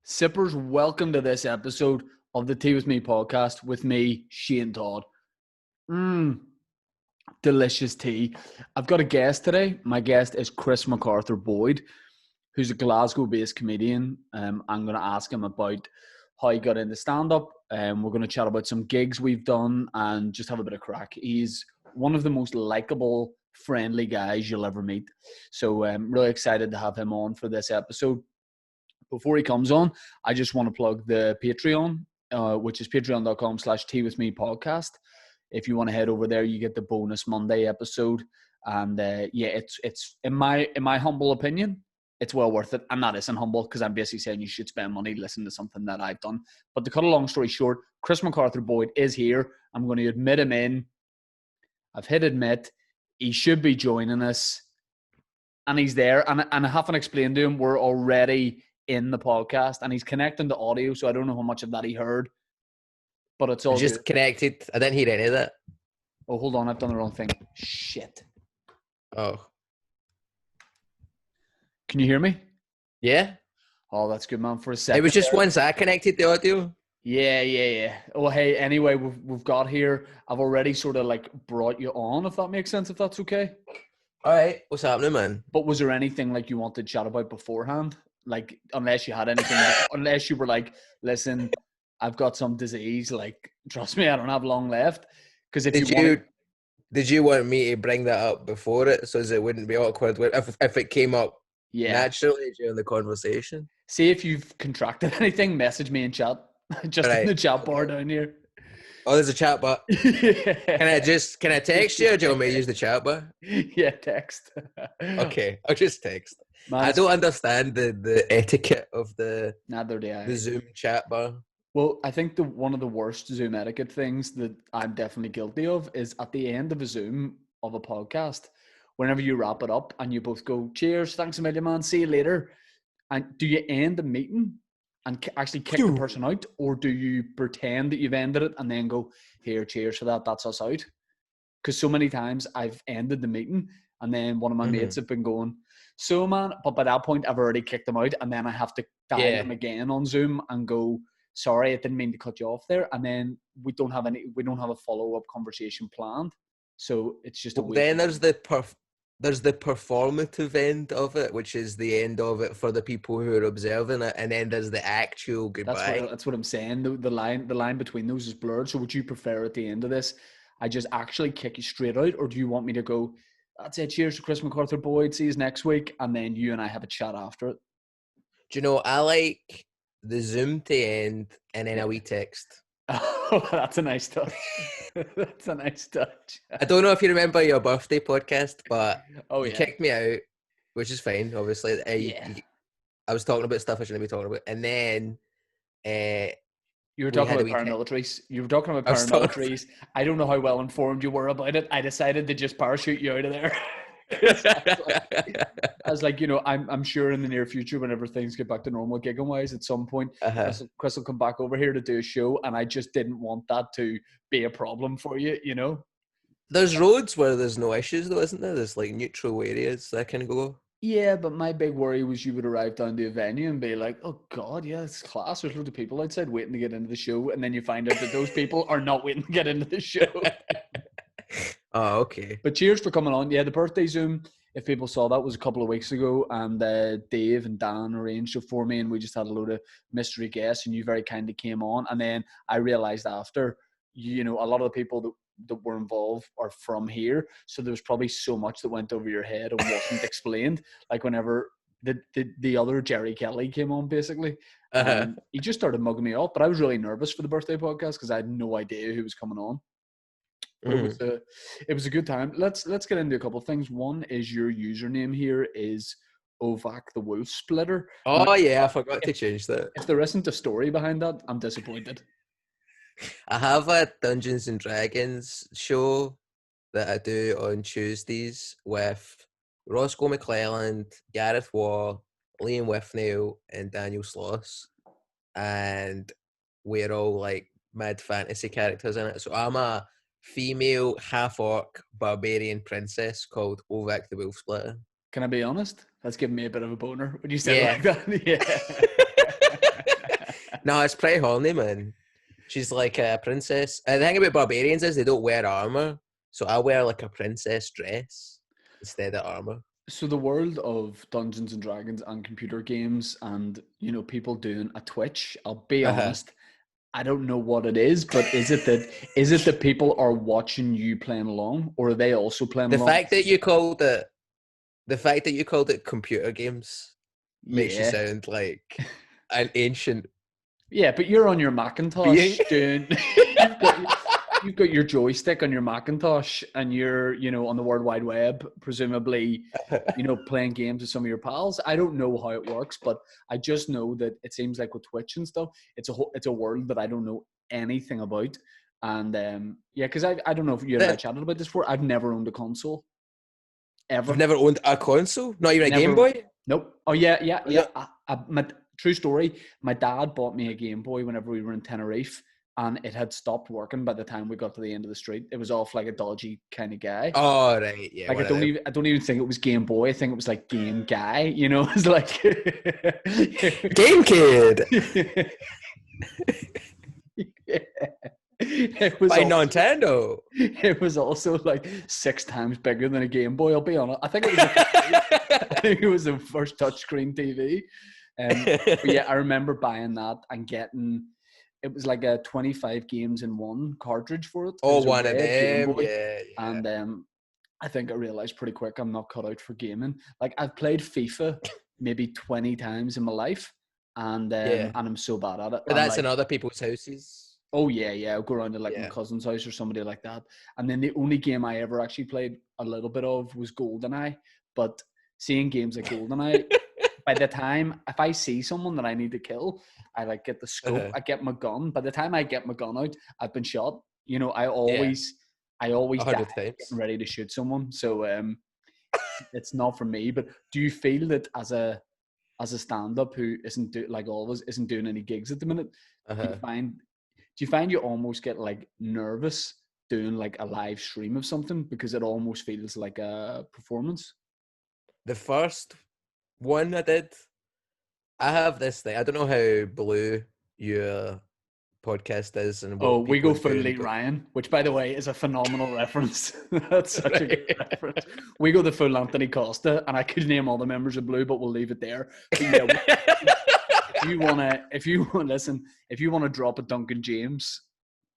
Sippers, welcome to this episode of the Tea With Me podcast with me, Shane Todd. Delicious tea. I've got a guest today. My guest is Chris Macarthur-Boyd, who's a Glasgow-based comedian. I'm going to ask him about how he got into stand-up. We're going to chat about some gigs we've done and just have a bit of crack. He's one of the most likable, friendly guys you'll ever meet. So I'm really excited to have him on for this episode. Before he comes on, I just want to plug the Patreon, which is patreon.com/teawithmepodcast. If you want to head over there, you get the bonus Monday episode. And it's in my humble opinion, it's well worth it. And that isn't humble because I'm basically saying you should spend money listening to something that I've done. But to cut a long story short, Chris Macarthur-Boyd is here. I'm going to admit him in. I've hit admit. He should be joining us. And he's there. And I haven't explained to him we're already in the podcast, and he's connecting to audio, so I don't know how much of that he heard, but it's all just good. Connected. I didn't hear any of that. Oh, hold on, I've done the wrong thing. Shit. Oh, can you hear me? yeah. Oh, that's good, man. For a second, It was just once I connected the audio. Yeah. Oh, hey. Anyway, we've got here. I've already sort of like brought you on, if that makes sense. If that's okay. All right. What's happening, man? But was there anything like you wanted to chat about beforehand? Like, unless you had anything, unless you were like, listen, I've got some disease. Like, trust me, I don't have long left. Because Did you want me to bring that up before it so as it wouldn't be awkward if it came up naturally during the conversation? See if you've contracted anything. Message me in chat, just in the chat bar down here. Oh, there's a chat bar. Can I text you, or do you want me to use the chat bar? Yeah, text. Okay, I'll just text. Man, I don't understand the etiquette of the Zoom chat bar. Well, I think one of the worst Zoom etiquette things that I'm definitely guilty of is at the end of a Zoom of a podcast, whenever you wrap it up and you both go, cheers, thanks a million, man, see you later. And do you end the meeting and actually kick the person out, or do you pretend that you've ended it and then go, here, cheers for that, that's us out? Because so many times I've ended the meeting and then one of my mates have been going, so man, but by that point I've already kicked them out, and then I have to dial them again on Zoom and go, sorry, I didn't mean to cut you off there. And then we don't have a follow-up conversation planned. So it's just then there's the performative end of it, which is the end of it for the people who are observing it, and then there's the actual goodbye. That's what I'm saying. The line between those is blurred. So would you prefer at the end of this, I just actually kick you straight out, or do you want me to go, that's it, cheers to Chris Macarthur-Boyd, see you next week, and then you and I have a chat after it? Do you know, I like the Zoom to end and then a wee text. Oh, that's a nice touch. That's a nice touch. I don't know if you remember your birthday podcast, but you kicked me out, which is fine, obviously. I was talking about stuff I shouldn't be talking about. And then you were talking about paramilitaries. I don't know how well informed you were about it. I decided to just parachute you out of there. I was like, I'm sure in the near future, whenever things get back to normal gigging wise, at some point, Chris will come back over here to do a show, and I just didn't want that to be a problem for you, There's roads where there's no issues though, isn't there? There's like neutral areas that can go. Yeah, but my big worry was you would arrive down to a venue and be like, oh God, yeah, it's class. There's loads of people outside waiting to get into the show. And then you find out that those people are not waiting to get into the show. Oh, okay. But cheers for coming on. Yeah, the birthday Zoom, if people saw that, was a couple of weeks ago. And Dave and Dan arranged it for me. And we just had a load of mystery guests. And you very kindly came on. And then I realized after, a lot of the people that were involved are from here, so there was probably so much that went over your head and wasn't explained. Like whenever the other Jerry Kelly came on, basically, he just started mugging me off. But I was really nervous for the birthday podcast because I had no idea who was coming on. But it was a good time. Let's get into a couple of things. One is your username here is Ovak the Wolf Splitter. Oh yeah, I forgot to change that. If there isn't a story behind that, I'm disappointed. I have a Dungeons and Dragons show that I do on Tuesdays with Roscoe McClelland, Gareth Waugh, Liam Withnail, and Daniel Sloss. And we're all like mid fantasy characters in it. So I'm a female half-orc barbarian princess called Ovak the Wolf Splitter. Can I be honest? That's giving me a bit of a boner when you say it like that. Yeah. No, it's pretty horny, man. She's like a princess. And the thing about barbarians is they don't wear armor, so I wear like a princess dress instead of armor. So the world of Dungeons and Dragons and computer games, and people doing a Twitch. I'll be Uh-huh. honest, I don't know what it is, but is it that people are watching you playing along, or are they also playing The along? fact that you called it the fact that you called it computer games makes you Yeah, sound like an ancient yeah, but you're on your Macintosh being. doing. You've got you've got your joystick on your Macintosh, and you're on the World Wide Web, presumably, playing games with some of your pals. I don't know how it works, but I just know that it seems like with Twitch and stuff, it's a world that I don't know anything about. And yeah, because I don't know if you and I That chatted about this before. I've never owned a console you've ever. never owned a console, not even a Game Never. Boy. Nope. Oh yeah, yeah, yeah. No. My true story. My dad bought me a Game Boy whenever we were in Tenerife, and it had stopped working by the time we got to the end of the street. It was off like a dodgy kind of guy. Oh right, yeah, Like one of them. I don't even think it was Game Boy. I think it was like Game Guy. It's like Game Kid it was by also, Nintendo. it was also like 6 times bigger than a Game Boy. I'll be honest. I think it was. I think it was the first touchscreen TV. But yeah, I remember buying that and getting. It was like a 25 games in one cartridge for it. It Oh, was a one of red Game them. Boy, Yeah, yeah. and I think I realized pretty quick I'm not cut out for gaming. Like I've played FIFA maybe 20 times in my life, Yeah. and I'm so bad at it. But I'm that's in like, other people's houses. oh yeah, yeah. I'll go around to like my Yeah. cousin's house or somebody like that. And then the only game I ever actually played a little bit of was GoldenEye. But seeing games like GoldenEye, by the time if I see someone that I need to kill, I like get the scope, Uh-huh. I get my gun. By the time I get my gun out, I've been shot. Yeah. I always die 100 times. getting ready to shoot someone. So it's not for me. But do you feel that as a stand-up who isn't like all of us isn't doing any gigs at the minute, do you Uh-huh. find do you find you almost get like nervous doing like a live stream of something because it almost feels like a performance? The first one I did, I have this thing. I don't know how blue your podcast is and Oh, what we people go are full doing, Lee but Ryan, which by the way is a phenomenal reference. That's such a good right. reference. We go the full Anthony Costa, and I could name all the members of Blue, but we'll leave it there. But yeah, if you wanna drop a Duncan James,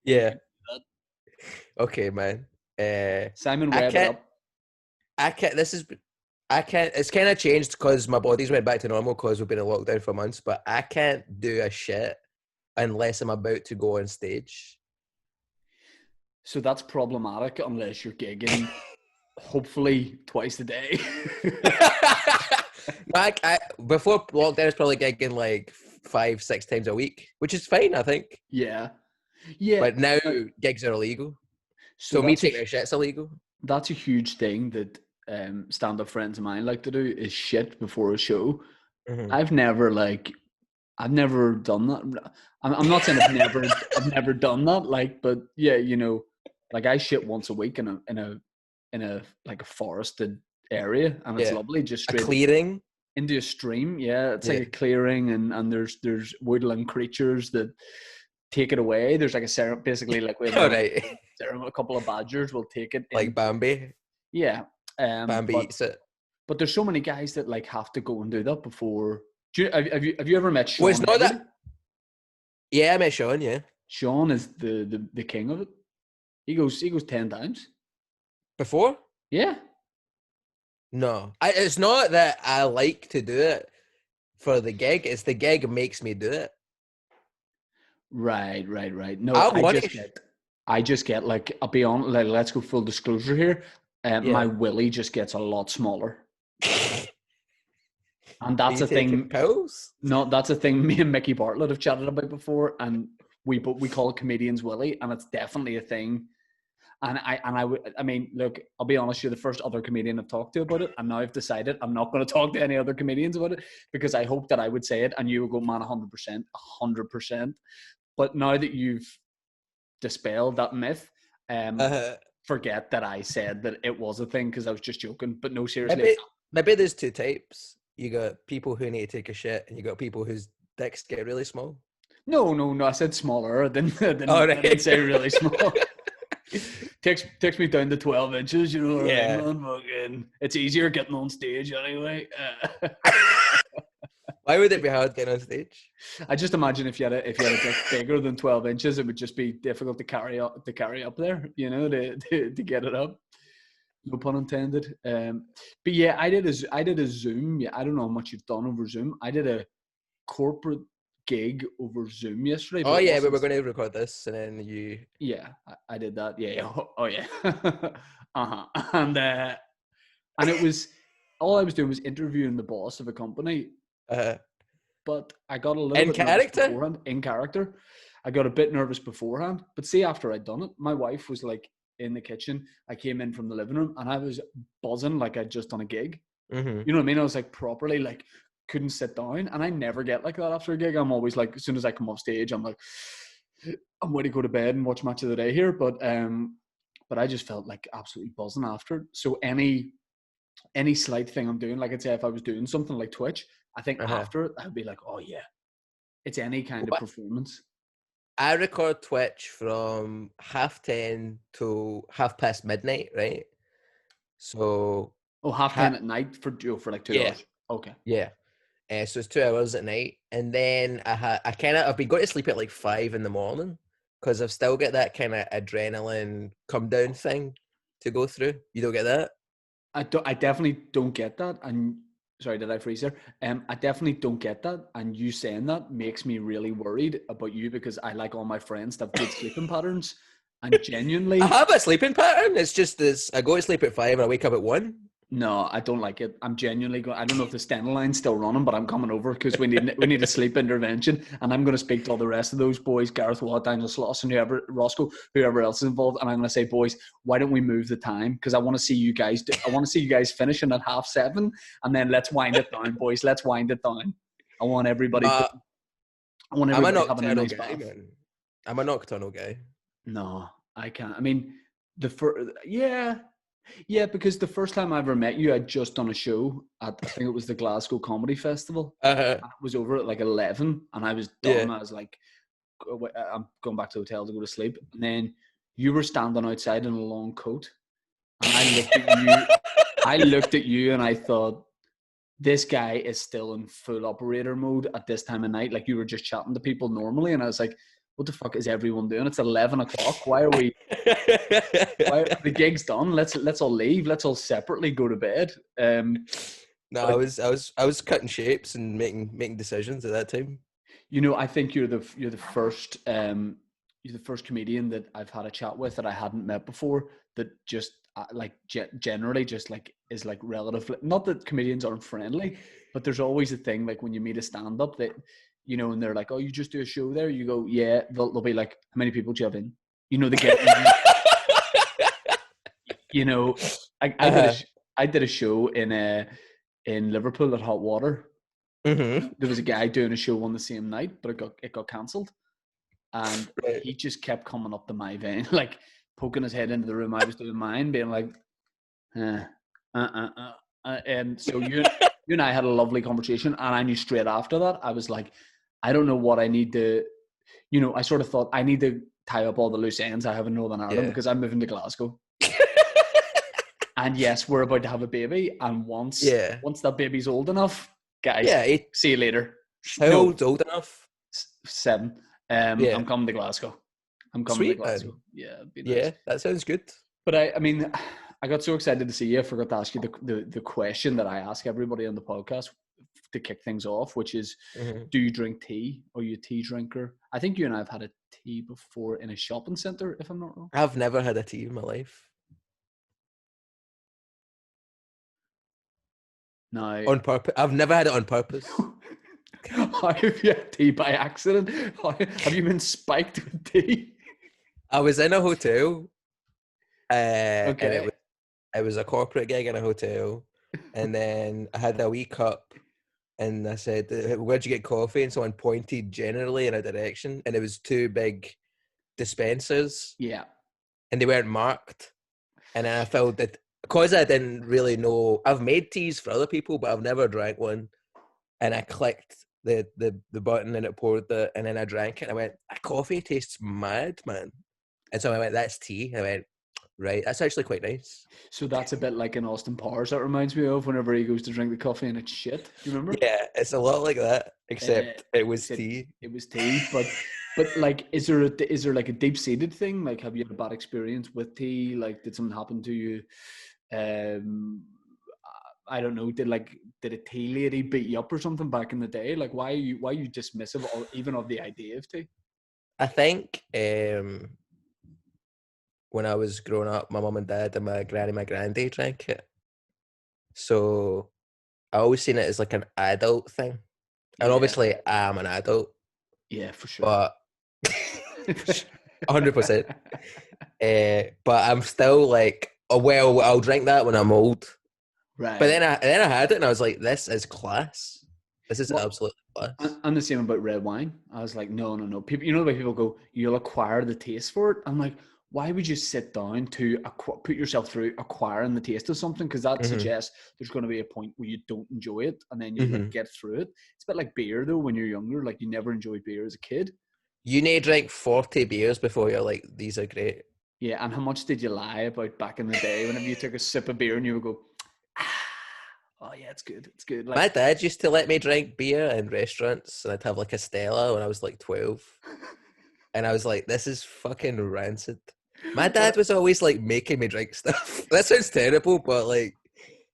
we Yeah. can do that. Okay, man. Simon I Webb it can't. up. I can't. This is. I can't. It's kind of changed because my body's went back to normal because we've been in lockdown for months. But I can't do a shit unless I'm about to go on stage. So that's problematic unless you're gigging, hopefully twice a day. Before lockdown, I was probably gigging like 5, 6 times a week, which is fine, I think. Yeah, yeah. But now Uh, gigs are illegal, So so me that's taking a shit's illegal. a huge thing that stand-up friends of mine like to do is shit before a show. Mm-hmm. I've never done that. I'm not saying I've never done that. Like, but yeah, like I shit once a week in a like a forested area, and it's Yeah, lovely, just a straight clearing. into a stream. Yeah, it's like Yeah. a clearing, and there's woodland creatures that take it away. There's like basically like we have All right, a couple of badgers will take it in. like Bambi. Yeah, Bambi but eats it. there's so many guys that like have to go and do that before. Have you ever met Well, it's Sean not Hegarty? that. Yeah, I met Sean. Yeah, Sean is the king of it. He goes 10 times. before. Yeah. No, it's not that I like to do it for the gig. It's the gig makes me do it. Right. No, I want to. I just get like, I'll be on. Like, let's go full disclosure here. My Yeah. willy just gets a lot smaller, and Are that's you a taking thing. pills? No, that's a thing me and Mickey Bartlett have chatted about before, and we call it comedians willy, and it's definitely a thing. And I mean, look, I'll be honest, you're the first other comedian I've talked to about it, and now I've decided I'm not going to talk to any other comedians about it because I hope that I would say it and you would go, man, 100%, 100%. But now that you've dispelled that myth, Uh, forget that I said that it was a thing because I was just joking. But no, seriously, maybe there's two types. You got people who need to take a shit, and you got people whose dicks get really small. No. I said smaller. I Oh, I didn't right. say really small. takes me down to 12 inches. You know what I Yeah. mean, man? Fucking, it's easier getting on stage anyway. Why would it be hard getting on stage? I just imagine if you had a dick bigger than 12 inches, it would just be difficult to carry up there. You know, to get it up. No pun intended. But yeah, I did a Zoom. Yeah, I don't know how much you've done over Zoom. I did a corporate gig over Zoom yesterday, but Oh it yeah, we wasn't. were going to record this, and then you. Yeah, I did that. Yeah. Oh yeah. Uh-huh. And it was all I was doing was interviewing the boss of a company, Uh, but I got a little in bit nervous character? beforehand, in character. I got a bit nervous beforehand, but see, after I'd done it, my wife was like in the kitchen. I came in from the living room and I was buzzing like I'd just done a gig. Mm-hmm. You know what I mean? I was like properly like couldn't sit down, and I never get like that after a gig. I'm always like, as soon as I come off stage, I'm like, I'm ready to go to bed and watch Match of the Day here. But I just felt like absolutely buzzing after. So any slight thing I'm doing, like I'd say if I was doing something like Twitch, I think Uh-huh. after it I'd be like, oh yeah, it's any kind of What? performance. I record Twitch from 10:30 to midnight, right? So, Oh, half 10 at night for like 2 yeah, hours. Okay. yeah. So it's 2 hours at night, and then I've been going to sleep at like 5 in the morning because I've still got that kind of adrenaline come down thing to go through. You don't get that? I definitely don't get that. And sorry, did I freeze there? I definitely don't get that. And you saying that makes me really worried about you, because I like all my friends to have good sleeping patterns. And I genuinely, have a sleeping pattern. It's just this: I go to sleep at 5 and I wake up at 1. no, I don't like it. I'm genuinely going. I don't know if the Stena line's still running, but I'm coming over because we need a sleep intervention, and I'm going to speak to all the rest of those boys, Gareth Watt, Daniel Sloss, and Roscoe, whoever else is involved, and I'm going to say, boys, why don't we move the time? Because I want to see you guys. I want to see you guys finishing at 7:30, and then let's wind it down, boys. Let's wind it down. I want everybody. Uh, I want I'm a everybody having a nocturnal nice guy, bath. man. I'm a nocturnal guy. No, I can't. I mean, yeah, because the first time I ever met you, I'd just done a show at, I think it was the Glasgow Comedy Festival. Uh-huh. I was over at like 11 and I was done. Yeah. I was like, I'm going back to the hotel to go to sleep. And then you were standing outside in a long coat. And I looked at you. I looked at you and I thought, this guy is still in full operator mode at this time of night. Like, you were just chatting to people normally. And I was like, what the fuck is everyone doing? It's 11 o'clock. Why the gig's done? Let's all leave. Let's all separately go to bed. No, But I was cutting shapes and making decisions at that time. you know, I think you're the first comedian that I've had a chat with that I hadn't met before, that just like generally just like is like relatively, not that comedians aren't friendly, but there's always a thing like when you meet a stand-up that, you know, and they're like, oh, you just do a show there? You go, yeah. They'll be like, how many people do you have in? You know, they get you know, Uh-huh. I did a show in Liverpool at Hot Water. Mm-hmm. There was a guy doing a show on the same night, but it got cancelled, and Right. he just kept coming up to my vein, like poking his head into the room I was doing mine, being like, and so you and I had a lovely conversation, and I knew straight after that, I was like, I don't know what I need to, you know, I sort of thought I need to tie up all the loose ends I have in Northern Ireland, Yeah. because I'm moving to Glasgow. And yes, we're about to have a baby, and once Yeah. that baby's old enough, guys, Yeah. see you later. How No, old enough? 7. Yeah. I'm coming to Glasgow. Sweet, man. Yeah, it'd be nice. Yeah, that sounds good. But I mean, I got so excited to see you. I forgot to ask you the question that I ask everybody on the podcast to kick things off, which is, Mm-hmm. do you drink tea? Are you a tea drinker? I think you and I have had a tea before in a shopping centre, if I'm not wrong. I've never had a tea in my life. Now, On purpose. I've never had it on purpose. how have you had tea by accident? Have you been spiked with tea? I was in a hotel, and Okay. it was a corporate gig in a hotel, and then I had a wee cup, and I said, "Where'd you get coffee?" And someone pointed generally in a direction, and it was 2 big dispensers, Yeah. and they weren't marked. And I felt that because I didn't really know, I've made teas for other people, but I've never drank one. And I clicked the button and it poured and then I drank it and I went, that coffee tastes mad, man. And so I went, that's tea. And I went, right, that's actually quite nice. So that's a bit like in Austin Powers. That reminds me of whenever he goes to drink the coffee and it's shit. Do you remember? Yeah, it's a lot like that, except it was Except tea. it was tea, but like, is there like a deep seated thing? Like, have you had a bad experience with tea? Like, did something happen to you? Um, I don't know. Did a tea lady beat you up or something back in the day? Like, why are you dismissive even of the idea of tea? I think when I was growing up, my mum and dad and my granny, my granddad drank it. So I always seen it as like an adult thing. And Yeah, obviously I'm an adult, yeah, for sure. but 100%. But I'm still like, oh well, I'll drink that when I'm old. Right. But then I had it and I was like, this is class. This is absolute class. I'm the same about red wine. I was like, no. People, you know the way people go, you'll acquire the taste for it. I'm like, why would you sit down to put yourself through acquiring the taste of something? Because that suggests there's going to be a point where you don't enjoy it, and then you like get through it. It's a bit like beer though. When you're younger, like you never enjoyed beer as a kid. You need to drink 40 beers before you're like, these are great. Yeah, and how much did you lie about back in the day whenever you took a sip of beer and you would go, oh yeah, it's good. It's good. Like, my dad used to let me drink beer in restaurants, and I'd have like a Stella when I was like 12. And I was like, this is fucking rancid. My dad was always like making me drink stuff. That sounds terrible, but like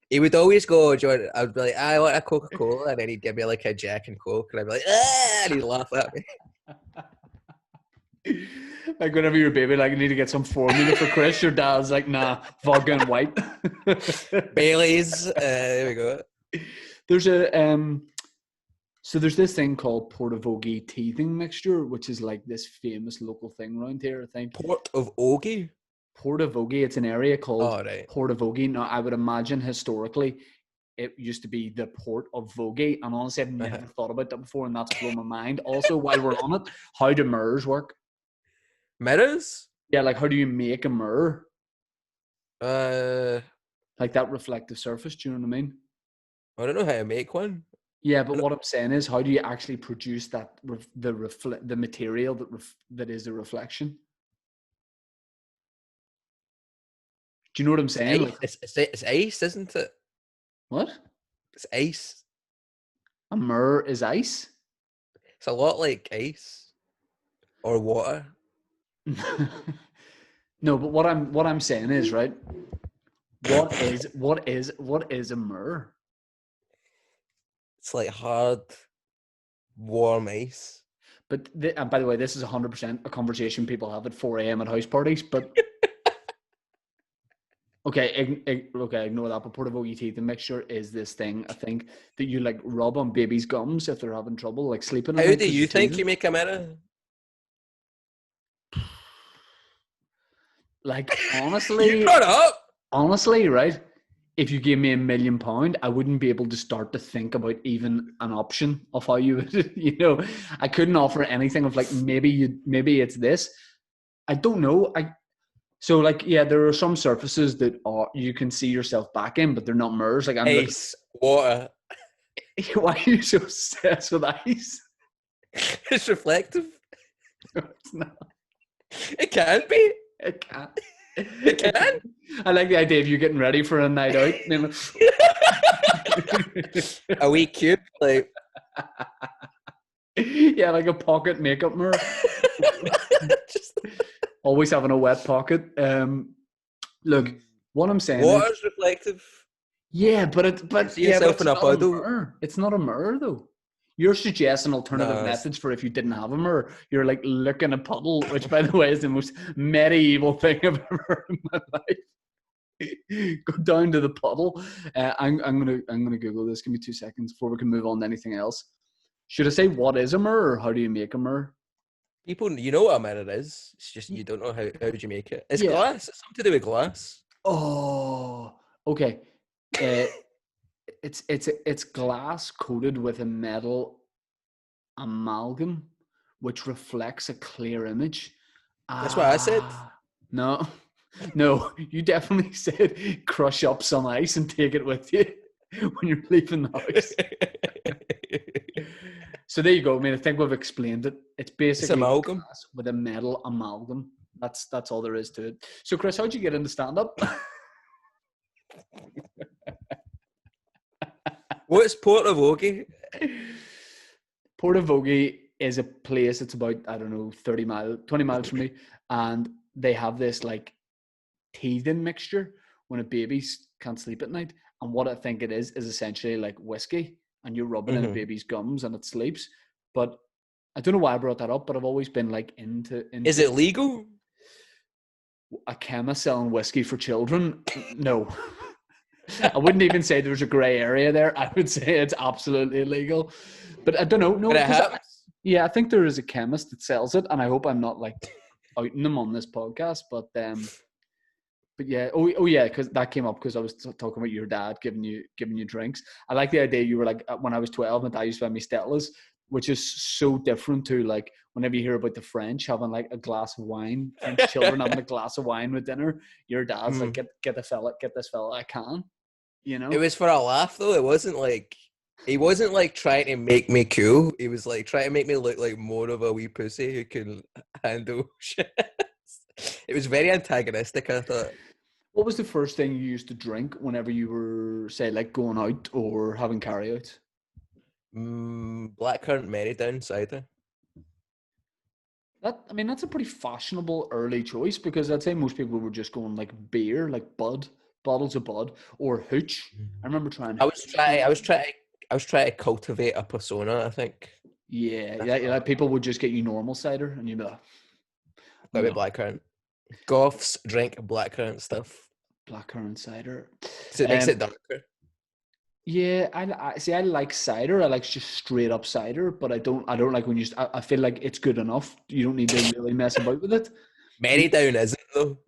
he would always go, I would be like, I want a Coca-Cola, and then he'd give me like a Jack and Coke, and I'd be like, and he'd laugh at me. Like whenever you're a baby, like you need to get some formula for Chris, your dad's like, nah, vodka and white. Bailey's, there we go. There's so there's this thing called Portavogie teething mixture, which is like this famous local thing around here, I think. Port of Ogie? Portavogie, it's an area called right. Portavogie. Now, I would imagine historically it used to be the port of Vogie, and honestly, I've never thought about that before, and that's blown my mind. Also, while we're on it, how do mirrors work? Mirrors? Yeah, like how do you make a mirror? Like that reflective surface, do you know what I mean? I don't know how to make one. Yeah, but what I'm saying is, how do you actually produce that the material that is the reflection? Do you know what I'm saying? Like, it's ice, isn't it? What? It's ice. A mirror is ice? It's a lot like ice or water. No, but what I'm saying is, right? What is a mirror? It's like hard, warm ice. But and by the way, this is 100% a conversation people have at 4 a.m. at house parties. But okay, ignore that. But Portavogie teething mixture is this thing, I think, that you like rub on babies' gums if they're having trouble, like sleeping. How do you think you make a mirror? Like, honestly, you brought it up. Honestly, right? If you gave me £1 million, I wouldn't be able to start to think about even an option of how you would, I couldn't offer anything of like, maybe it's this. I don't know. So like, yeah, there are some surfaces that you can see yourself back in, but they're not mirrors. Like ice, water. Why are you so obsessed with ice? It's reflective. No, it's not. It can be. It can't. It can. I like the idea of you getting ready for a night out. A wee cube, like. Yeah, like a pocket makeup mirror. Always having a wet pocket. Look, what I'm saying water's reflective. Yeah, but it's not a mirror. It's not a mirror though. You're suggesting alternative methods for if you didn't have a mirror. You're like looking at a puddle, which by the way is the most medieval thing I've ever heard in my life. Go down to the puddle. I'm gonna Google this. Give me 2 seconds before we can move on to anything else. Should I say what is a mirror or how do you make a mirror? People, you know what a mirror is. It's just you don't know how do you make it. It's glass. It's something to do with glass. Oh, okay. It's glass coated with a metal amalgam, which reflects a clear image. That's what I said. No, you definitely said crush up some ice and take it with you when you're leaving the house. So there you go. I mean, I think we've explained it. It's basically amalgam. glass with a metal amalgam. That's all there is to it. So, Chris, how'd you get into stand-up? What's Portavogie? Portavogie is a place. It's about, I don't know, 20 miles from me, and they have this like teething mixture when a baby can't sleep at night. And what I think it is essentially like whiskey, and you rub it in a baby's gums and it sleeps. But I don't know why I brought that up, but I've always been like into Is it legal? a chemist selling whiskey for children. No. I wouldn't even say there's a grey area there. I would say it's absolutely illegal. But I don't know. No, But it happens. I think there is a chemist that sells it, and I hope I'm not like outing them on this podcast. But yeah, yeah, because that came up because I was talking about your dad giving you drinks. I like the idea you were like, when I was 12, my dad used to buy me Stella's, which is so different to like whenever you hear about the French having like a glass of wine, French children having a glass of wine with dinner. Your dad's like, get this fella, I can. You know, It was for a laugh though. It wasn't like he wasn't like trying to make me cool. He was like trying to make me look like more of a wee pussy who can handle shit. It was very antagonistic, I thought. What was the first thing you used to drink whenever you were, say, like going out or having carry-outs? Blackcurrant Merrydown cider. That's a pretty fashionable early choice, because I'd say most people were just going like beer, like Bud, bottles of Bud, or hooch. I remember trying. I was trying to cultivate a persona, I think. Yeah. People would just get you normal cider, and you'd be like, Got blackcurrant. Goths drink blackcurrant stuff. Blackcurrant cider. So it makes it darker. Yeah, I like cider. I like just straight up cider, but I don't like when I feel like it's good enough. You don't need to really mess about with it. Merrydown isn't though.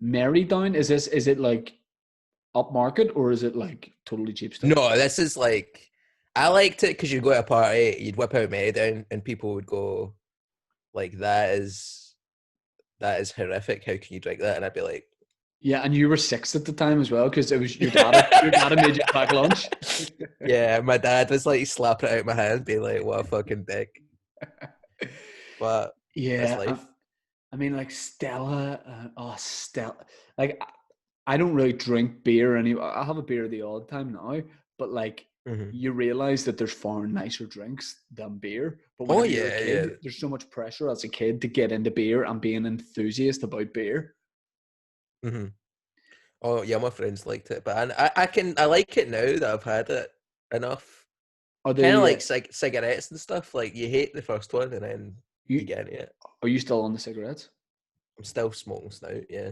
Merrydown, is it like upmarket, or is it like totally cheap stuff? No, this is like, I liked it because you'd go to a party, you'd whip out Merrydown, and people would go like, that is horrific. How can you drink that? And I'd be like, yeah, and you were 6 at the time as well, because it was your dad. Your dad had made you pack lunch. yeah, my dad was like slapping it out of my hand, being like, "What a fucking dick." But yeah, that's life. I mean, like Stella. Stella. Like, I don't really drink beer anymore. I have a beer the odd time now, but like, you realize that there's far nicer drinks than beer. But when you're a kid, there's so much pressure as a kid to get into beer and be an enthusiast about beer. Oh yeah, my friends liked it, but I like it now that I've had it enough. Kind of like cigarettes and stuff. Like, you hate the first one and then you get into it. Are you still on the cigarettes? I'm still smoking snout, yeah.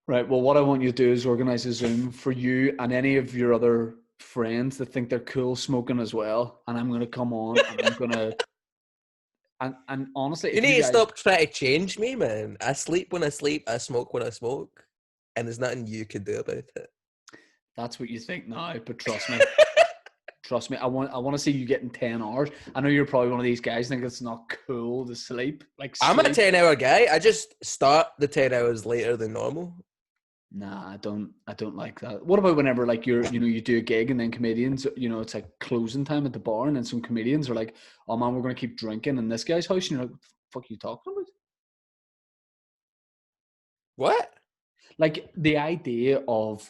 Right. Well, what I want you to do is organize a Zoom for you and any of your other friends that think they're cool smoking as well. And I'm going to come on and I'm going to. And honestly, you need to stop trying to change me, man. I sleep when I sleep. I smoke when I smoke. And there's nothing you can do about it. That's what you think now, but trust me. Trust me, I want to see you getting 10 hours. I know you're probably one of these guys think it's not cool to sleep. I'm a 10-hour guy. I just start the 10 hours later than normal. Nah, I don't like that. What about whenever like you do a gig and then comedians, it's like closing time at the bar, and then some comedians are like, "Oh man, we're gonna keep drinking in this guy's house," and you're like, "What the fuck are you talking about?" What? Like, the idea of,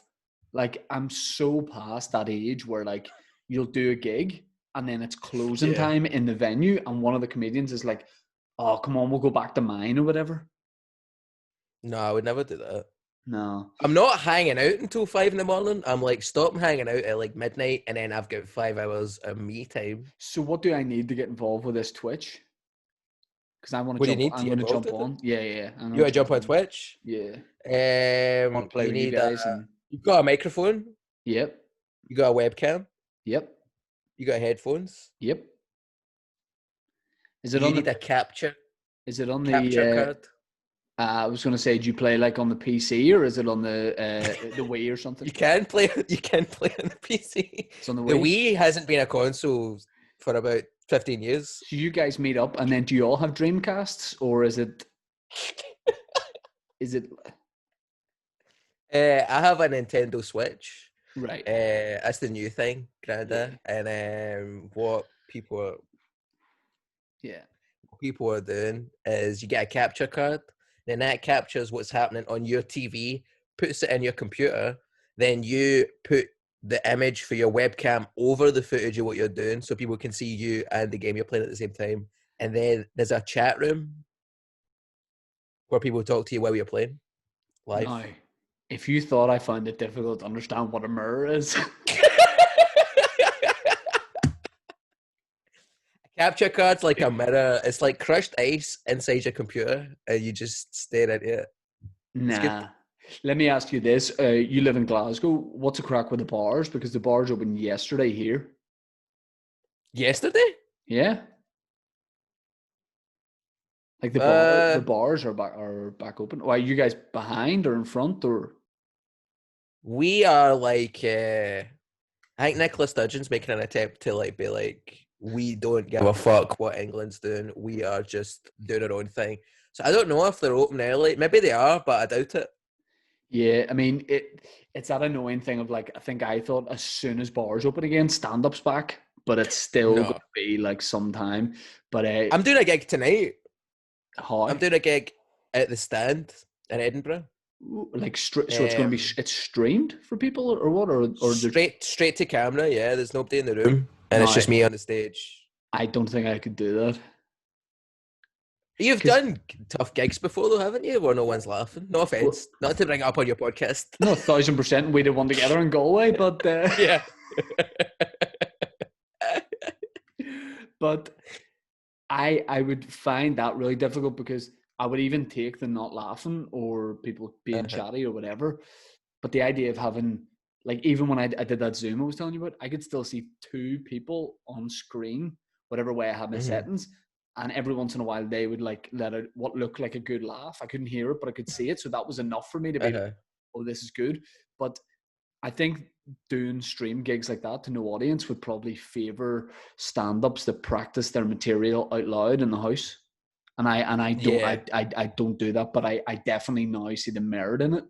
like, I'm so past that age where like you'll do a gig and then it's closing time in the venue, and one of the comedians is like, "Oh, come on, we'll go back to mine," or whatever. No, I would never do that. No. I'm not hanging out until 5 a.m. I'm like, stop hanging out at like midnight, and then I've got 5 hours of me time. So what do I need to get involved with this Twitch? Because I want What to do you jump. need I'm to going to get involved jump with on. it? Yeah. You want to jump on Twitch? Yeah. I want to play with you guys. You've got a microphone? Yep. You got a webcam? Yep. You got headphones? Yep. Is it on a capture? Is it on capture card? I was going to say, do you play like on the PC, or is it on the Wii or something? You can play on the PC. It's on the Wii. The Wii hasn't been a console for about 15 years. So you guys meet up, and then do you all have Dreamcasts, or is it? I have a Nintendo Switch. Right. That's the new thing, kinda. Yeah. And what people Yeah. What people are doing is you get a capture card, then that captures what's happening on your TV, puts it in your computer, then you put the image for your webcam over the footage of what you're doing so people can see you and the game you're playing at the same time. And then there's a chat room where people talk to you while you're playing live. Now, if you thought I found it difficult to understand what a mirror is, Capture card's like a mirror. It's like crushed ice inside your computer, and you just stare at it. It's good. nah. Let me ask you this. You live in Glasgow. What's the crack with the bars? Because the bars opened yesterday here. Yesterday? Yeah. Like the Uh, bars are back open. Why, are you guys behind or in front or? we are like, I think Nicola Sturgeon's making an attempt to like be like, we don't give a fuck what England's doing. We are just doing our own thing. So I don't know if they're open early. Maybe they are, but I doubt it. Yeah, I mean it's that annoying thing of like I think I thought as soon as bars open again, stand up's back, but it's still going No, to be like some time. But I'm doing a gig tonight. how? I'm doing a gig at the Stand in Edinburgh. Like so it's going to be it's streamed for people or what or there's Straight to camera. Yeah, there's nobody in the room, and it's no. just me on the stage. I don't think I could do that. You've 'Cause, done tough gigs before, though, haven't you? Where no one's laughing. No well, offense, not to bring it up on your podcast. no, 1,000% we did one together in Galway, but Yeah. but I would find that really difficult because I would even take the not laughing or people being chatty or whatever. But the idea of having, like, even when I did that Zoom I was telling you about, I could still see two people on screen, whatever way I had my settings. And every once in a while they would like let out what looked like a good laugh. I couldn't hear it, but I could see it. So that was enough for me to be like, oh, this is good. But I think doing stream gigs like that to no audience would probably favor stand-ups that practice their material out loud in the house. And I don't Yeah. I don't do that, but I definitely now see the merit in it.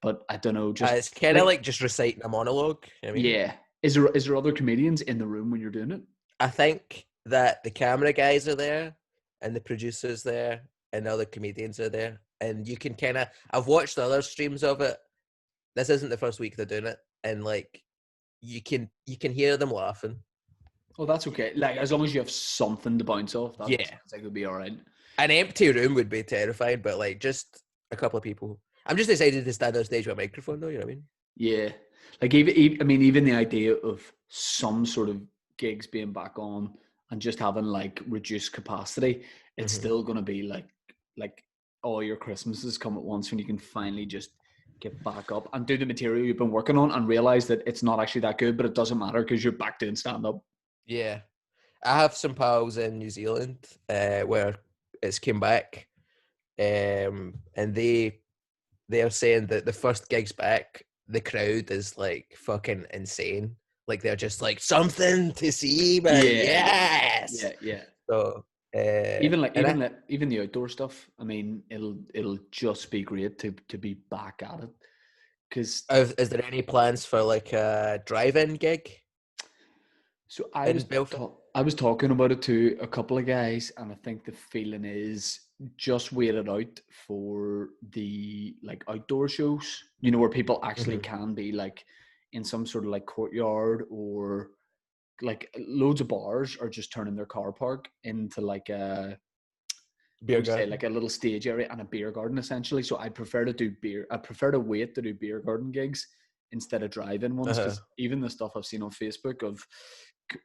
But I don't know, just It's kind of like just reciting a monologue. I mean, yeah. Is there other comedians in the room when you're doing it? I think that the camera guys are there, and the producers there, and the other comedians are there, and you can kind of. I've watched other streams of it. This isn't the first week they're doing it, and like you can hear them laughing. Oh, that's okay. Like as long as you have something to bounce off, that Yeah, sounds like it'll be all right. an empty room would be terrifying, but like just a couple of people. I'm just excited to stand on stage with a microphone, though. You know what I mean? Yeah, like even I mean even the idea of some sort of gigs being back on and just having like reduced capacity, it's still going to be like all your Christmases come at once when you can finally just get back up and do the material you've been working on and realize that it's not actually that good, but it doesn't matter because you're back doing stand up. Yeah, I have some pals in New Zealand where it's came back, and they're saying that the first gigs back, the crowd is like fucking insane. Like they're just like something to see, man. Yes. Yeah. So Even like and even the outdoor stuff. I mean, it'll just be great to be back at it because. is there any plans for like a drive-in gig So in Belfast? I was talking about it to a couple of guys, and I think the feeling is just wait it out for the like outdoor shows, you know, where people actually can be like in some sort of like courtyard or like loads of bars are just turning their car park into like a Beer say garden. like a little stage area and a beer garden essentially. So I prefer to do I prefer to wait to do beer garden gigs instead of drive-in ones because even the stuff I've seen on Facebook of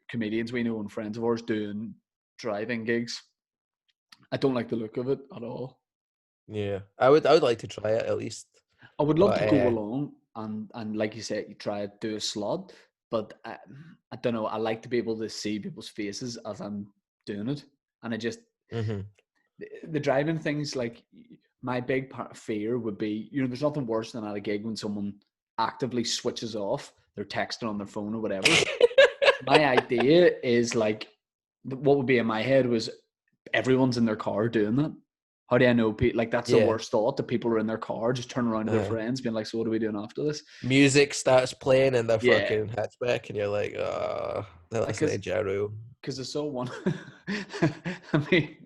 comedians we know and friends of ours doing drive-in gigs, I don't like the look of it at all. Yeah, I would like to try it at least. I would love But to go along and like you said, you try to do a slot, but I don't know. I like to be able to see people's faces as I'm doing it, and I just the driving things like my big part of fear would be, you know, there's nothing worse than at a gig when someone actively switches off, they're texting on their phone or whatever. My idea is like, what would be in my head was everyone's in their car doing that. How do I know? Like that's the worst thought, that people are in their car, just turn around to their friends, being like, "So what are we doing after this?" Music starts playing in their Yeah, fucking hatchback, and you're like, "Oh, they're listening to Ja Rule." because I saw one. I mean,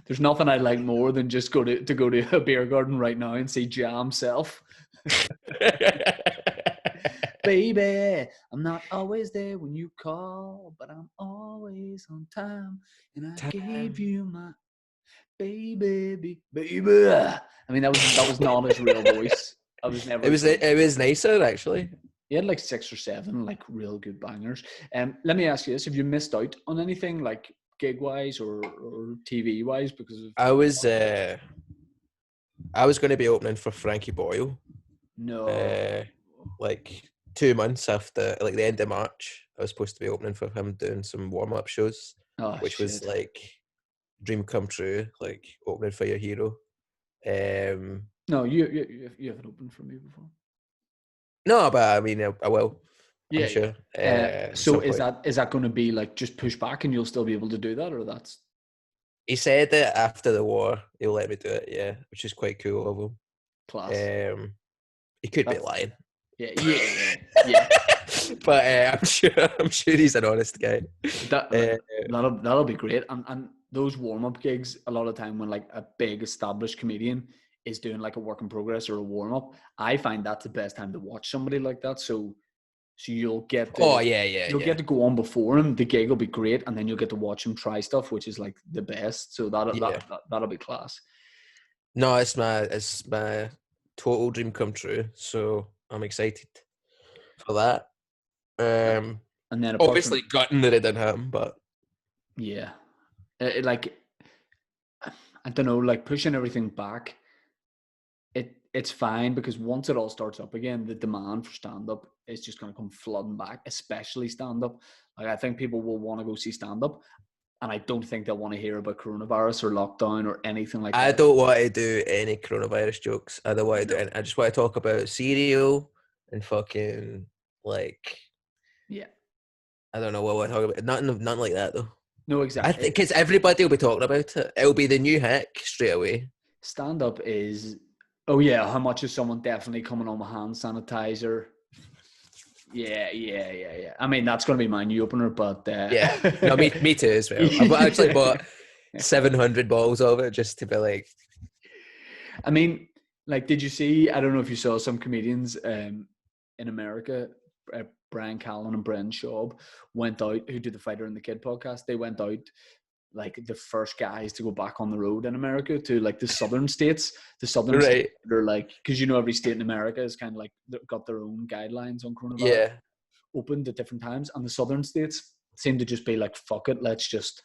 there's nothing I like more than just go to a beer garden right now and see Jam Self. Baby, I'm not always there when you call, but I'm always on time, and I gave you my baby. I mean, that was not his real voice. I was never. It was nicer actually. He had like 6 or 7 like real good bangers. Let me ask you this: have you missed out on anything like gig wise or TV wise because of? I was going to be opening for Frankie Boyle. No. Like 2 months after, like the end of March, I was supposed to be opening for him, doing some warm-up shows, which was like dream come true, like opening for your hero. No, you haven't opened for me before. No, but I mean, I will. Yeah, I'm sure. So is that going to be like just push back and you'll still be able to do that, or that's? He said that after the war he'll let me do it. Yeah, which is quite cool of him. Class. He could be lying. Yeah. But I'm sure he's an honest guy. That'll be great. And those warm-up gigs, a lot of time when like a big established comedian is doing like a work in progress or a warm-up, I find that's the best time to watch somebody like that. So you'll get to, you'll get to go on before him. The gig will be great, and then you'll get to watch him try stuff, which is like the best. So that'll be class. No, it's my total dream come true. So I'm excited for that. And then obviously gutting that it didn't happen, but yeah, like I don't know, like pushing everything back. It's fine because once it all starts up again, the demand for stand-up is just going to come flooding back, especially stand-up. Like I think people will want to go see stand-up, and I don't think they'll want to hear about coronavirus or lockdown or anything like that. I don't want to do any coronavirus jokes. I don't want to do it. I just want to talk about cereal and fucking like, yeah. I don't know what we're talking about. Nothing like that though. No, exactly. I think because everybody will be talking about it. It'll be the new hack straight away. Stand-up is, oh yeah, how much is someone definitely coming on with hand sanitizer? Yeah. I mean, that's going to be my new opener, but yeah, no, me too as well. I've actually bought 700 bottles of it just to be like. I mean, like, did you see? I don't know if you saw some comedians in America. Brian Callen and Brendan Schaub went out, who did the Fighter and the Kid podcast. They went out like the first guys to go back on the road in America to like the southern states. The southern states are like, because you know every state in America is kind of like got their own guidelines on coronavirus. Yeah. Opened at different times, and the southern states seem to just be like, fuck it, let's just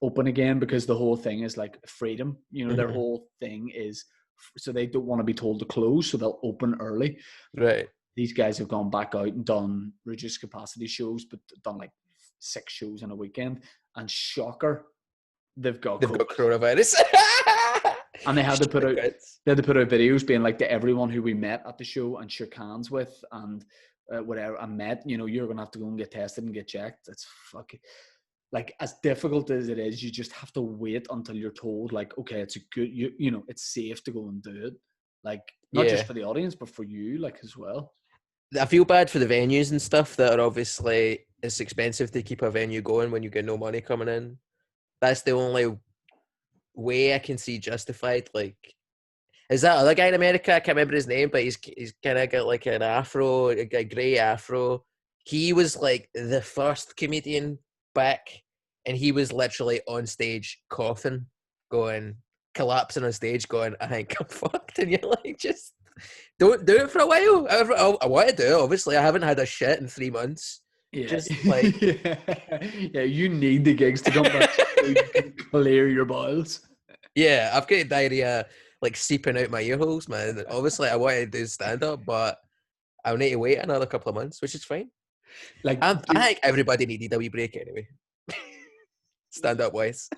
open again, because the whole thing is like freedom. You know, their whole thing is, so they don't want to be told to close, so they'll open early. Right. These guys have gone back out and done reduced capacity shows, but done like 6 shows in a weekend. And shocker, they've got coronavirus. And they had to put out videos being like, to everyone who we met at the show and shook hands with and whatever, and met, you know, you're gonna have to go and get tested and get checked. It's fucking, like, as difficult as it is, you just have to wait until you're told, like, okay, it's a good, you know, it's safe to go and do it. Like, not just for the audience, but for you, like, as well. I feel bad for the venues and stuff that are obviously, it's expensive to keep a venue going when you get no money coming in. That's the only way I can see justified. Like, is that other guy in America? I can't remember his name, but he's kind of got like an afro, a grey afro. He was like the first comedian back, and he was literally on stage coughing, collapsing on stage, going, "I think I'm fucked," and you're like, just. Don't do it for a while. I want to do it. Obviously, I haven't had a shit in 3 months. Yeah. Just like, yeah, you need the gigs to come back so you can clear your bowels. Yeah, I've got diarrhea like seeping out my ear holes, man. Obviously, I want to do stand up, but I'll need to wait another couple of months, which is fine. Like, I think everybody needed a wee break anyway. Stand up wise.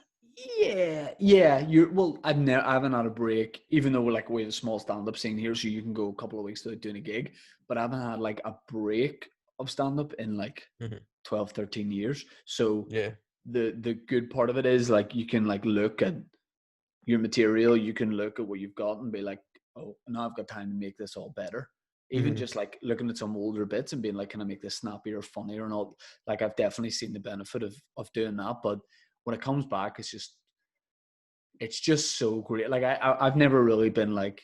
Yeah. I haven't had a break, even though we have a small stand-up scene here, so you can go a couple of weeks without doing a gig. But I haven't had like a break of stand-up in like 12, 13 years. So yeah, the good part of it is like you can like look at your material, you can look at what you've got and be like, oh, now I've got time to make this all better. Even just like looking at some older bits and being like, can I make this snappy or funny or not? Like I've definitely seen the benefit of doing that. But when it comes back, it's just so great. Like I've never really been like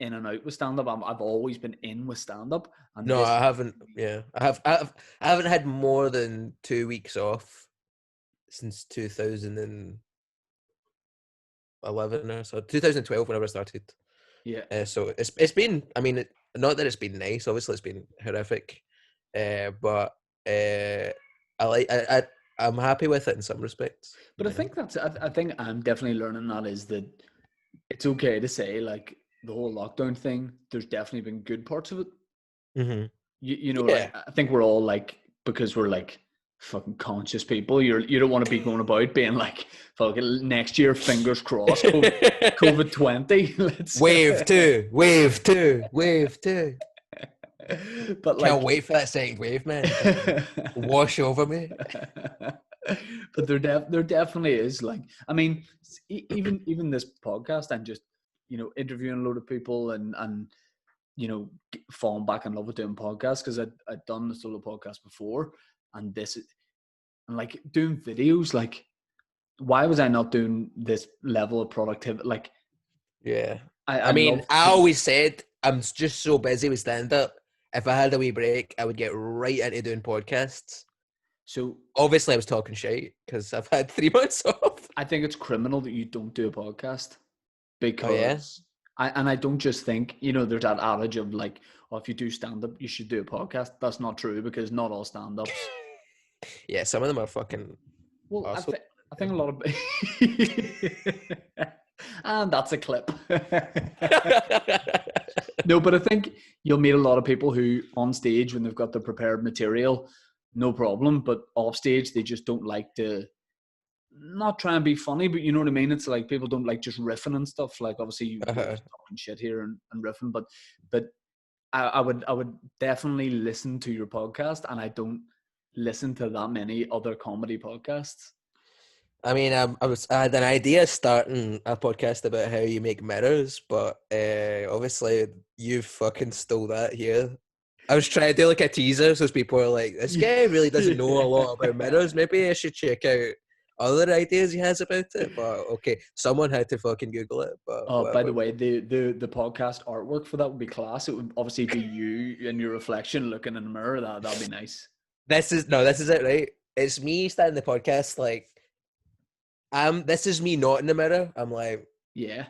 in and out with stand up. I've always been in with stand up. And No, this, I haven't. Yeah, I haven't had more than 2 weeks off since 2011 or so, 2012 whenever I started. yeah. So it's been. I mean, not that it's been nice. Obviously, it's been horrific. But I'm happy with it in some respects. But I think I think I'm definitely learning that is that it's okay to say like the whole lockdown thing. There's definitely been good parts of it. Mm-hmm. You know, Yeah. like I think we're all like because we're like fucking conscious people. You don't want to be going about being like fucking next year, fingers crossed, COVID 20. Let's Wave two, wave two, wave two. but Can't like wait for that second wave, man. Wash over me. But there definitely is like I mean even this podcast I'm just interviewing a load of people and falling back in love with doing podcasts because I'd done the solo podcast before and and like doing videos like why was I not doing this level of productivity like Yeah. I I mean, love I always said I'm just so busy with stand up. If I had a wee break, I would get right into doing podcasts. so Obviously, I was talking shit because I've had 3 months off. I think it's criminal that you don't do a podcast Oh, yeah? because I don't just think, there's that adage of like, oh, if you do stand up, you should do a podcast. That's not true because not all stand ups. Yeah, some of them are fucking Well, assholes. I think a lot of and that's a clip. No, but I think you'll meet a lot of people who on stage when they've got the prepared material, no problem, but off stage they just don't like to not try and be funny, but you know what I mean? It's like people don't like just riffing and stuff. Like obviously we're just talking shit here and riffing, but I would definitely listen to your podcast, and I don't listen to that many other comedy podcasts. I mean, I had an idea starting a podcast about how you make mirrors, but obviously you fucking stole that here. I was trying to do like a teaser so people are like, this guy really doesn't know a lot about mirrors. Maybe I should check out other ideas he has about it. But okay, someone had to fucking Google it. But Oh, by the whatever. way, the podcast artwork for that would be class. It would obviously be you in your reflection looking in the mirror. That'd be nice. This is it, right? It's me starting the podcast like this is me not in the mirror. I'm like, Yeah.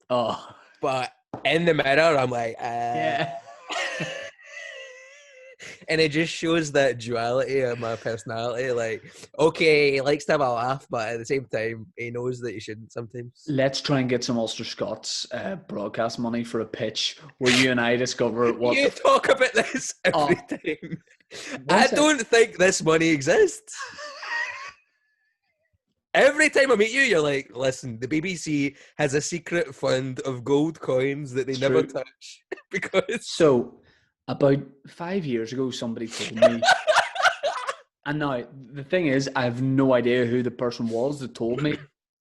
Oh. but in the mirror, I'm like, Yeah. and it just shows that duality of my personality. Like, okay, he likes to have a laugh, but at the same time, he knows that he shouldn't sometimes. Let's try and get some Ulster Scots broadcast money for a pitch where you and I discover what You talk about this every time. I don't think this money exists. Every time I meet you, you're like, listen, the BBC has a secret fund of gold coins that they never touch. Because So, about 5 years ago, somebody told me, and now the thing is, I have no idea who the person was that told me.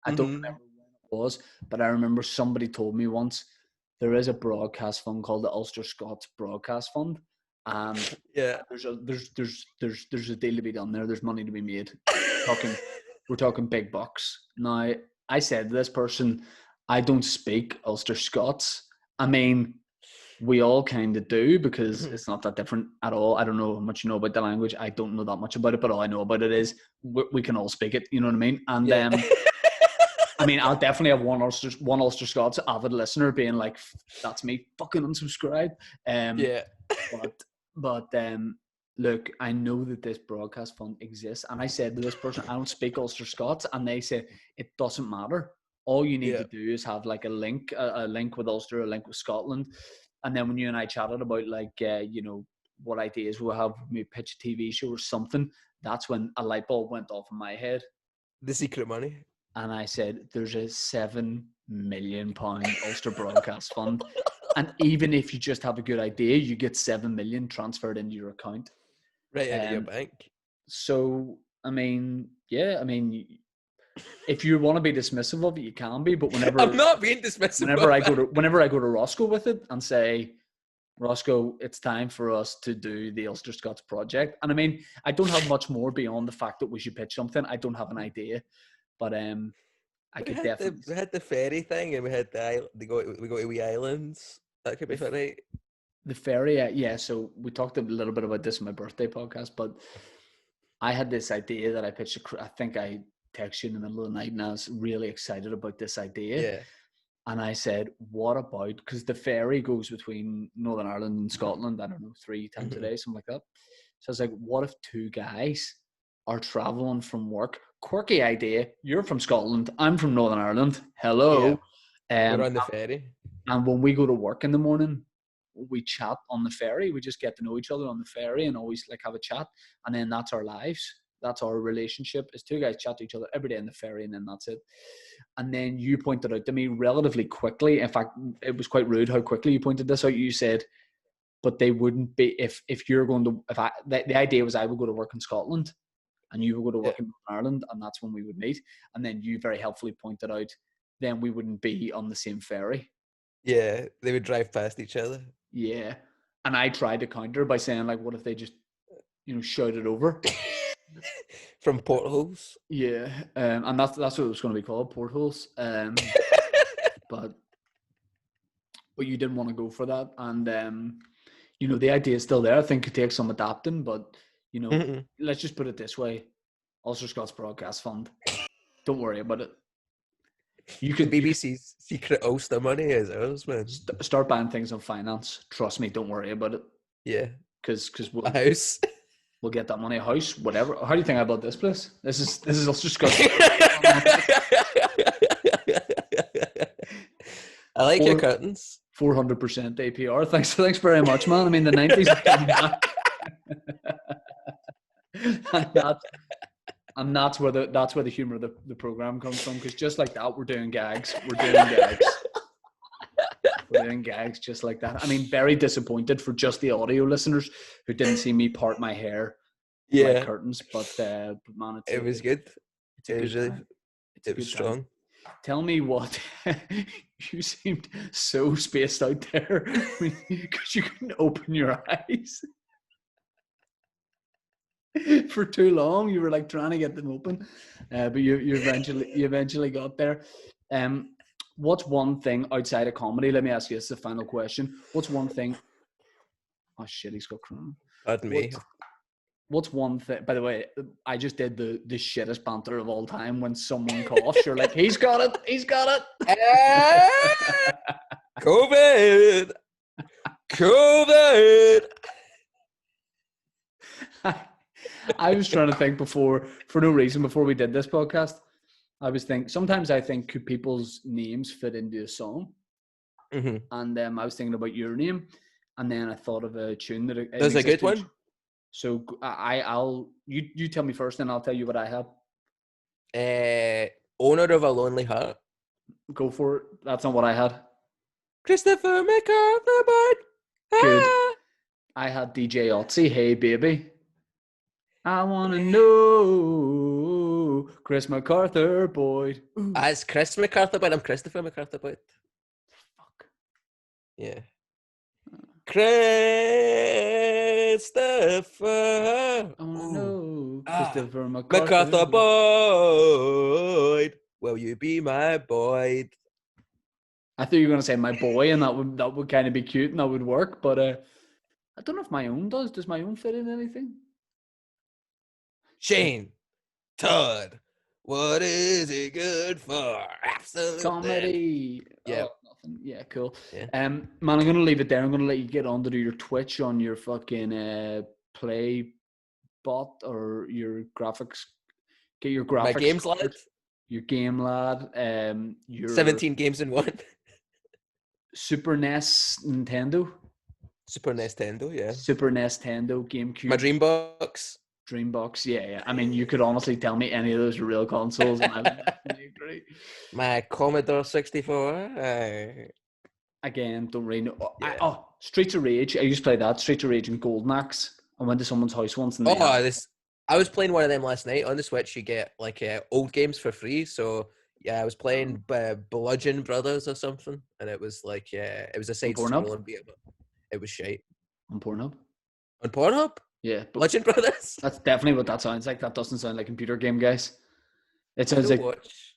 I don't remember when it was, but I remember somebody told me once there is a broadcast fund called the Ulster Scots Broadcast Fund, and yeah, there's a deal to be done there. There's money to be made. We're talking big bucks. Now, I said to this person, I don't speak Ulster Scots. I mean, we all kind of do because it's not that different at all. I don't know how much you know about the language. I don't know that much about it, but all I know about it is we can all speak it. You know what I mean? And I mean, I'll definitely have one Ulster Scots avid listener being like, "That's me, fucking unsubscribe." yeah. But look, I know that this broadcast fund exists, and I said to this person, I don't speak Ulster Scots, and they said it doesn't matter. All you need to do is have like a link with Ulster, a link with Scotland, and then when you and I chatted about like what ideas we'll have, maybe pitch a TV show or something, that's when a light bulb went off in my head. The secret money. And I said, there's a £7 million Ulster broadcast fund. And even if you just have a good idea, you get 7 million transferred into your account. Right into your bank. So, I mean, if you want to be dismissive of it, you can be. But whenever I'm not being dismissive. Whenever I go to Roscoe with it and say, Roscoe, it's time for us to do the Ulster Scots project. And I mean, I don't have much more beyond the fact that we should pitch something. I don't have an idea, but I We could had definitely. the ferry thing, and we had we go to wee islands. That could be funny. The ferry, yeah. So we talked a little bit about this in my birthday podcast, but I had this idea that I pitched. I think I texted you in the middle of the night, and I was really excited about this idea. Yeah. And I said, what about, because the ferry goes between Northern Ireland and Scotland, I don't know, 3 times a day, something like that. So I was like, what if 2 guys are traveling from work? Quirky idea. You're from Scotland. I'm from Northern Ireland. Hello. We're on the ferry. And when we go to work in the morning, we chat on the ferry. We just get to know each other on the ferry and always like have a chat. And then that's our lives. That's our relationship, is 2 guys chat to each other every day in the ferry, and then that's it. And then you pointed out to me relatively quickly, in fact, it was quite rude how quickly you pointed this out. You said, but they wouldn't be, if you're going to, the idea was I would go to work in Scotland and you would go to work in Ireland, and that's when we would meet. And then you very helpfully pointed out, then we wouldn't be on the same ferry. Yeah, they would drive past each other. Yeah. And I tried to counter by saying, like, what if they just, shouted over? From portholes. Yeah, and that's what it was going to be called, portholes. But you didn't want to go for that, and the idea is still there. I think it takes some adapting, but let's just put it this way: Ulster Scots Broadcast Fund. Don't worry about it. You could BBC's secret Ulster money is ours, man. Start buying things on finance. Trust me, don't worry about it. Yeah, because a house. We'll get that money, a house, whatever. How do you think about this place? This is Ulster Scots. I like your curtains. 400% APR. Thanks very much, man. I mean, the 90s are coming back. and that's where the humor of the program comes from. Because just like that, we're doing gags. We're doing gags just like that. I mean, very disappointed for just the audio listeners who didn't see me part my hair like curtains. But man, it was good. It was strong. Tell me what you seemed so spaced out there because you couldn't open your eyes for too long. You were like trying to get them open, but you eventually got there. What's one thing outside of comedy? Let me ask you this, the final question. What's one thing? Oh shit, he's got corona. Pardon me. What's one thing? By the way, I just did the shittest banter of all time when someone coughs. You're like, he's got it. COVID. I was trying to think for no reason, before we did this podcast. Sometimes I think, could people's names fit into a song? Mm-hmm. And I was thinking about your name, and then I thought of a tune that there's a good one. So you tell me first, and I'll tell you what I have. Owner of a Lonely Heart. Go for it. That's not what I had. Christopher Macarthur-Boyd. Good. I had DJ Otzi, Hey Baby. I want to know Chris Macarthur-Boyd. As Chris Macarthur-Boyd, I'm Christopher Macarthur-Boyd. Fuck. Yeah. Christopher. Oh no, Christopher Macarthur-Boyd. Will you be my Boyd? I thought you were going to say my boy, and that would kind of be cute and that would work. But I don't know if my own does. Does my own fit in anything? Shane, Todd, what is it good for? Absolutely. Comedy. Yeah. Oh, nothing. Yeah, cool. Yeah. Man, I'm going to leave it there. I'm going to let you get on to do your Twitch on your fucking play bot or your graphics. Get your graphics. My games lad. Your game lad. Your 17 games in one. Super NES Nintendo. Super Nintendo, yeah. Super Nintendo, GameCube. My Dreambox, yeah. I mean, you could honestly tell me any of those are real consoles, and I would definitely agree. My Commodore 64. Again, don't really know. Yeah. Streets of Rage. I used to play that. Streets of Rage and Golden Axe. I went to someone's house once. And I was playing one of them last night. On the Switch, you get like old games for free. So yeah, I was playing Bludgeon Brothers or something, and it was like it was a side scrolling beat 'em up. It was shite. On Pornhub. On Pornhub? Yeah, but Bludgeon Brothers? that's definitely what that sounds like. That doesn't sound like computer game guys. It I sounds don't like watch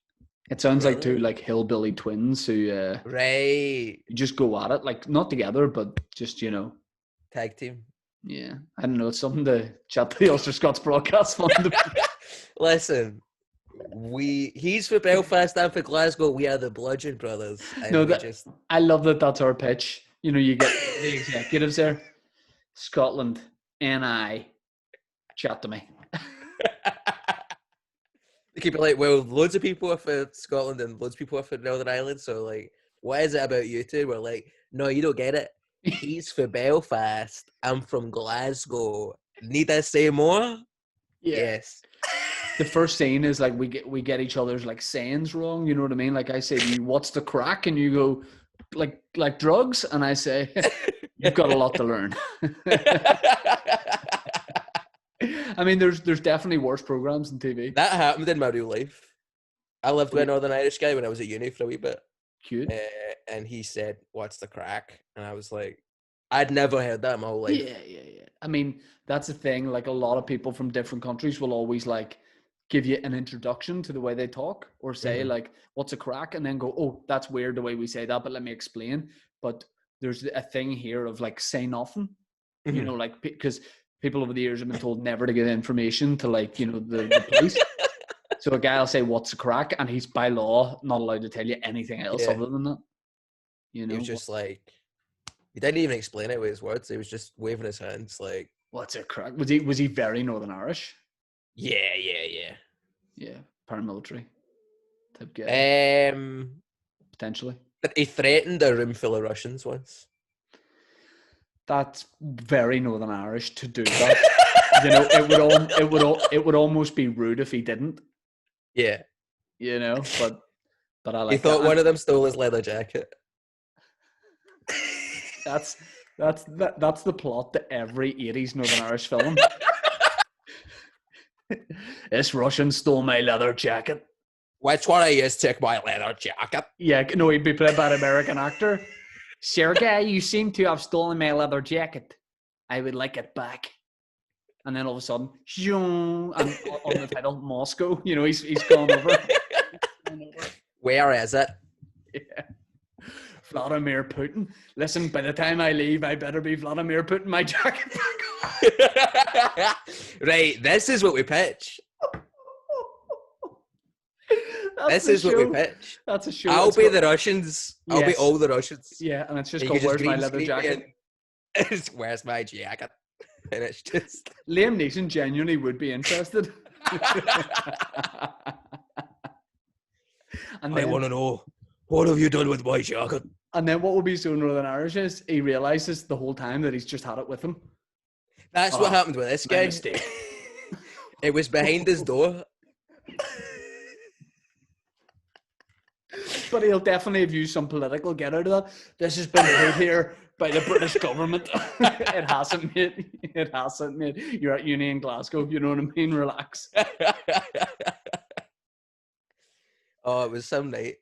two Brothers. like hillbilly twins who Right. you just go at it, like not together, but just Tag team. yeah. I don't know. It's something to chat to the Ulster Scots broadcast fund. Listen, he's for Belfast, I'm for Glasgow. We are the Bludgeon Brothers, and No, we just I love that. That's our pitch. You get the executives there. Scotland, NI, chat to me. they keep it like, well, loads of people are for Scotland and loads of people are for Northern Ireland. So like, what is it about you two? We're like, no, you don't get it. He's for Belfast. I'm from Glasgow. Need I say more? Yeah. Yes. The first scene is like we get each other's like sayings wrong. You know what I mean? Like I say to you, "What's the crack?" and you go, "Like drugs," and I say, "You've got a lot to learn." I mean, there's definitely worse programs in TV. That happened in my real life. I lived with a Northern Irish guy when I was at uni for a wee bit. Cute. And he said, "What's the crack?" And I was like, I'd never heard that in my whole life. Yeah. I mean, that's the thing. Like a lot of people from different countries will always like give you an introduction to the way they talk or say like, "What's a crack?" and then go, "Oh, that's weird the way we say that, but let me explain." But there's a thing here of like say nothing, like because people over the years have been told never to give information to like the police. So a guy will say, "What's a crack?" and he's by law not allowed to tell you anything else other than that. He was just like, he didn't even explain it with his words. He was just waving his hands like, "What's a crack?" Was he very Northern Irish? Yeah. Yeah, paramilitary type guy. Potentially. But he threatened a room full of Russians once. That's very Northern Irish to do that. it would almost be rude if he didn't. Yeah. But I like. He thought one of them stole his leather jacket. That's the plot to every 80s Northern Irish film. This Russian stole my leather jacket. Which one of you took my leather jacket? Yeah, no, he'd be played by an American actor. Sergei, you seem to have stolen my leather jacket. I would like it back. And then all of a sudden, and on the title, Moscow, he's gone over. Where is it? Yeah. Vladimir Putin. Listen, by the time I leave, I better be Vladimir Putin my jacket back. Right, this is what we pitch. This is what we pitch. That's a show. I'll be the Russians. I'll be all the Russians. Yeah, and it's just called Where's My Leather Jacket? It's Where's My Jacket? And it's just... Liam Neeson genuinely would be interested. And I want to know, what have you done with my jacket? And then what will be so Northern Irish is he realizes the whole time that he's just had it with him. That's what happened with this guy. It was behind his door. But he'll definitely have used some political get out of that. This has been put here by the British government. It hasn't, mate. It hasn't, mate. You're at uni in Glasgow. You know what I mean? Relax. Oh, it was some night.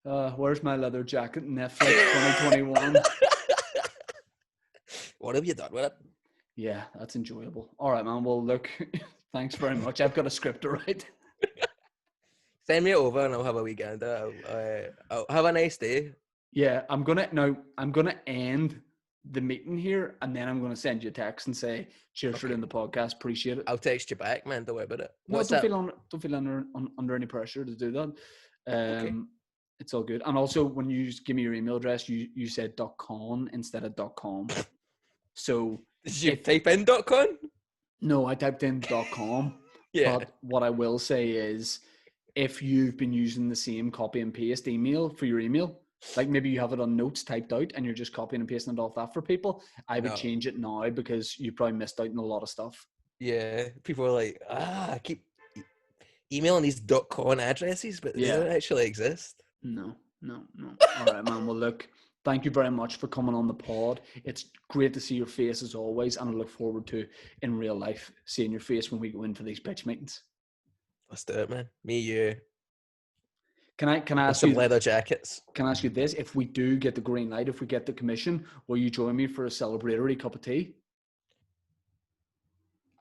Where's My Leather Jacket? Netflix 2021. What have you done with it? Yeah, that's enjoyable. All right, man. Well, look, thanks very much. I've got a script to write. Send me it over and I'll have a weekend. I'll have a nice day. Yeah, I'm gonna end the meeting here and then I'm gonna send you a text and say cheers for doing the podcast. Appreciate it. I'll text you back, man. Don't worry about it. Don't feel under any pressure to do that. Okay. It's all good. And also, when you give me your email address, you said .con instead of .com. So did you type in .con? No, I typed in .com. Yeah. But what I will say is, if you've been using the same copy and paste email for your email, like maybe you have it on notes typed out and you're just copying and pasting it off that for people, I would change it now because you probably missed out on a lot of stuff. Yeah, people are like, I keep emailing these .con addresses, but they don't actually exist. No. All right, man. Well, look, thank you very much for coming on the pod. It's great to see your face as always, and I look forward to, in real life, seeing your face when we go in for these pitch meetings. Let's do it, man. Me, you. Can I and ask some you? leather jackets. Can I ask you this? If we do get the green light, if we get the commission, will you join me for a celebratory cup of tea?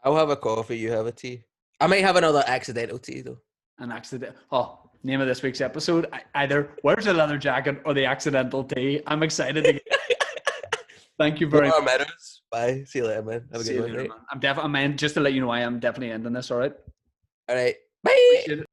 I'll have a coffee. You have a tea. I might have another accidental tea though. An accident. Oh, name of this week's episode: either where's the leather jacket or the accidental tea. I'm excited to get. Thank you very More much. matters. Bye. See you later, man. Have a See good you one, later, mate. man. I'm just to let you know, I am definitely ending this. All right. All right. Bye. Appreciate it.